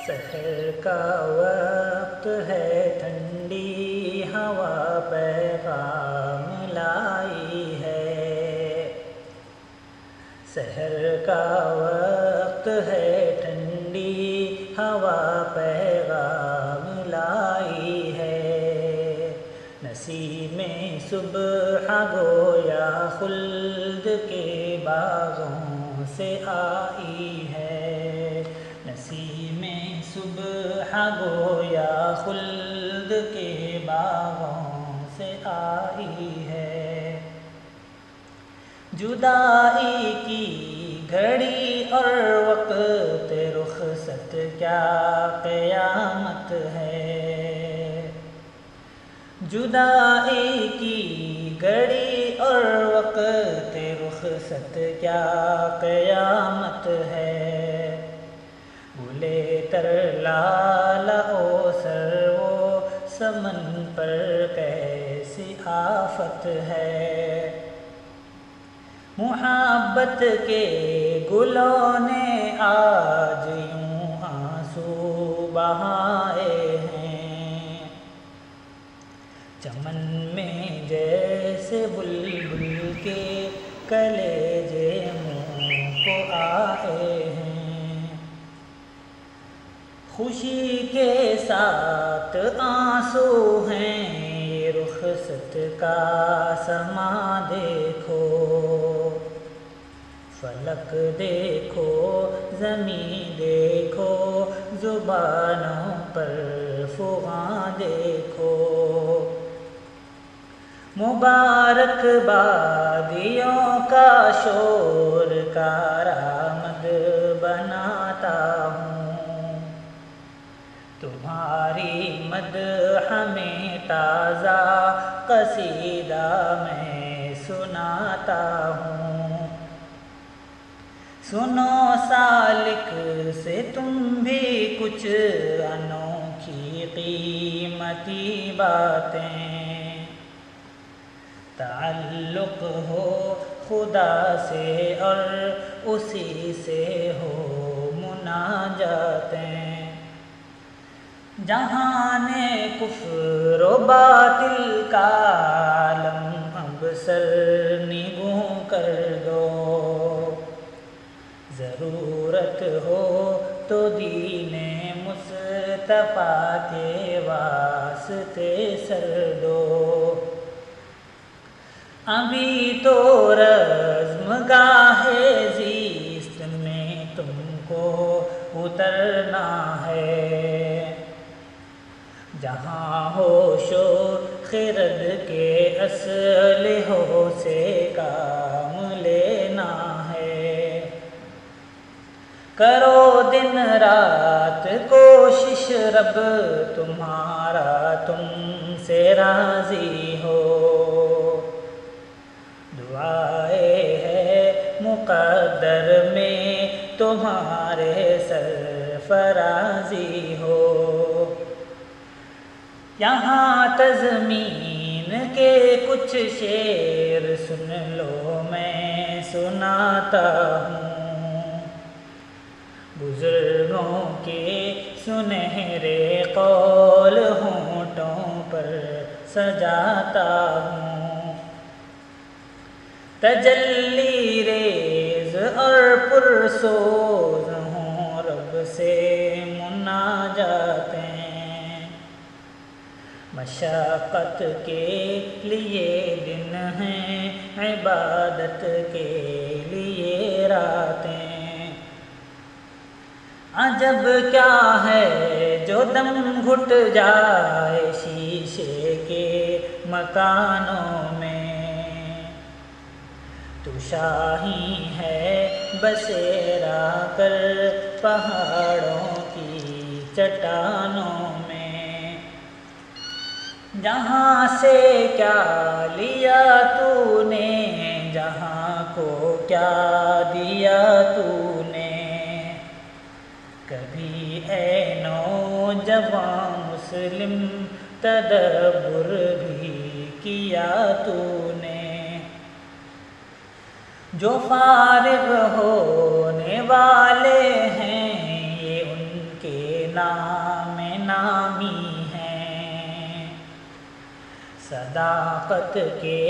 سحر کا وقت ہے، ٹھنڈی ہوا پیغام لائی ہے۔ سحر کا وقت ہے، ٹھنڈی ہوا پیغام لائی ہے۔ نسیم صبح گویا خلد کے باغوں سے آئی ہے۔ نسیم صبح گویا خلد کے باغوں سے آئی ہے۔ جدائی کی گھڑی اور وقت رخصت کیا قیامت ہے۔ جدائی کی گھڑی اور وقت رخصت کیا قیامت ہے۔ بھولے تر لالا او سر وہ سمن پر کیسی آفت ہے۔ محبت کے گلوں نے آج یوں آنسو بہائے ہیں۔ چمن میں جیسے بلبل کے کلیجے منہ کو آئے ہیں۔ خوشی کے ساتھ آنسو ہیں، یہ رخصت کا سما دیکھو۔ فلک دیکھو، زمین دیکھو، زبانوں پر فغاں دیکھو۔ مبارک بادیوں کا شور کارآمد بناتا ہوں۔ تمہاری مدح میں تازہ قصیدہ میں سناتا ہوں۔ سنو سالک سے تم بھی کچھ انوکھی قیمتی باتیں۔ تعلق ہو خدا سے اور اسی سے ہو مناجاتیں۔ جہان کفر و باطل کا عالم اب سر نگوں کر دو۔ ضرورت ہو تو دین مصطفیٰ کے واسطے سر دو۔ ابھی تو رزم گاہ زیست میں تم کو اترنا ہے۔ جہاں ہوش و خرد کے اسلحوں سے کام لینا ہے۔ کرو دن رات کوشش رب تمہارا تم سے راضی ہو۔ دعائے ہے مقدر میں تمہارے سرفرازی ہو۔ یہاں تضمین کے کچھ شعر سن لو میں سناتا ہوں۔ بزرگوں کے سنہرے قول ہونٹوں پر سجاتا ہوں۔ تجلی ریز اور پرسوز ہوں، رب سے مناجاتیں۔ مشقت کے لیے دن ہیں، عبادت کے لیے راتیں۔ عجب کیا ہے جو دم گھٹ جائے شیشے کے مکانوں میں۔ تو شاہی ہے بسیرا کر پہاڑوں کی چٹانوں میں۔ جہاں سے کیا لیا تو نے، جہاں کو کیا دیا تو نے۔ کبھی اے نوجوان مسلم تدبر بھی کیا تو نے۔ جو فارغ ہونے والے ہیں یہ ان کے نام نامی ہیں، صداقت کے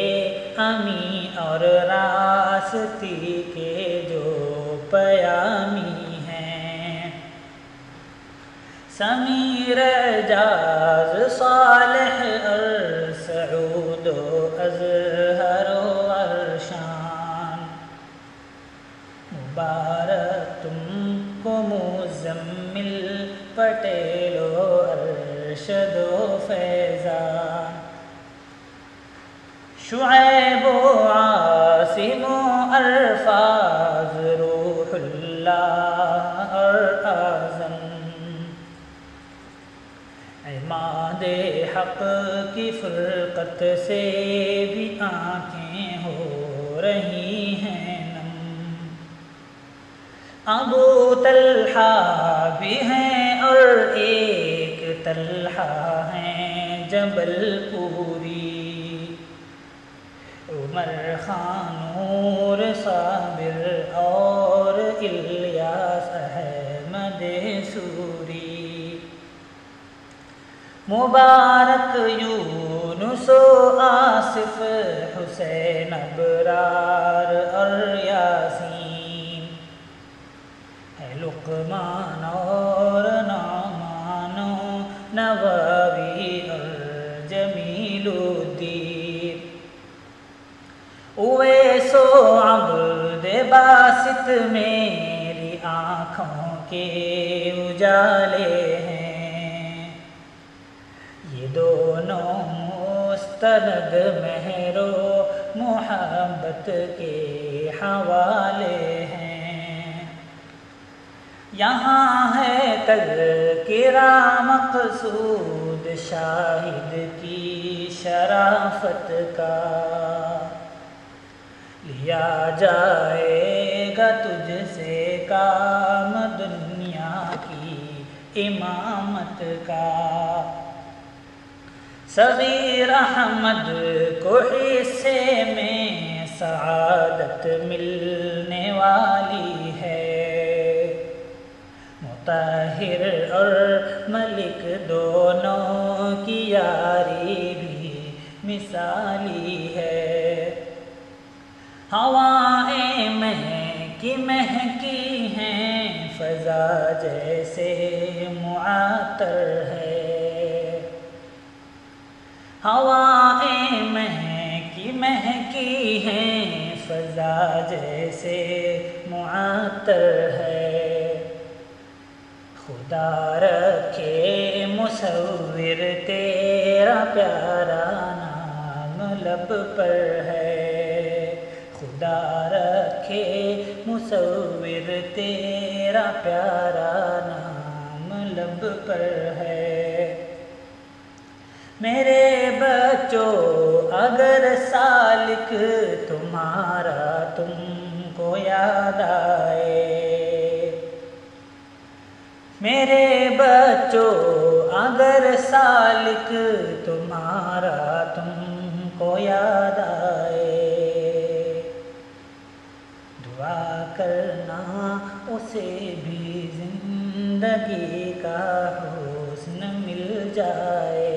امی اور راستی کے جو پیامی ہیں، سمیر اعجاز صالح اور سعود و ازہر و عرشان، مبارک تم کو مزمل پٹیل و ارشد و فیضان، شعیب و عاصم و الفاظ روح اللہ اور اعظم، عماد حق کی فرقت سے بھی آنکھیں ہو رہی ہیں نم، ابو طلحہ بھی ہیں اور ایک طلحہ ہیں جبل پوری، عمر خان نور صابر اور الیاس احمد سوری، مبارک یونس و آصف حسین ابرار اور یاسین، ہے لقمان اور نعمان و نواوی اور جمیل الدین، اویس و عبد باسط میری آنکھوں کے اجالے ہیں، یہ دونوں مستند مہر و محبت کے حوالے ہیں، یہاں ہے تذکرہ مقصود شاہد کی شرافت کا، لیا جائے گا تجھ سے کام دنیا کی امامت کا، صغیر احمد کو حصے میں سعادت ملنے والی ہے، مطہر اور ملک دونوں کی یاری بھی مثالی ہے، ہوائیں مہکی مہکی ہیں فضا جیسے معطر ہے، ہوائیں مہکی مہکی ہیں فضا جیسے معطر ہے، خدا رکھے مصور تیرا پیارا نام لب پر ہے، خدا رکھے مصور تیرا پیارا نام لب پر ہے، میرے بچوں اگر سالک تمہارا تم کو یاد آئے، میرے بچوں اگر سالک تمہارا تم کو یاد آئے، دعا کرنا اسے بھی زندگی کا حسن مل جائے،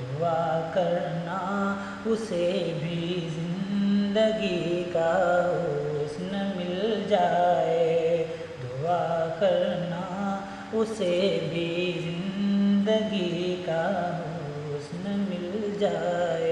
دعا کرنا اسے بھی زندگی کا حسن مل جائے، دعا کرنا اسے بھی زندگی کا حسن مل جائے۔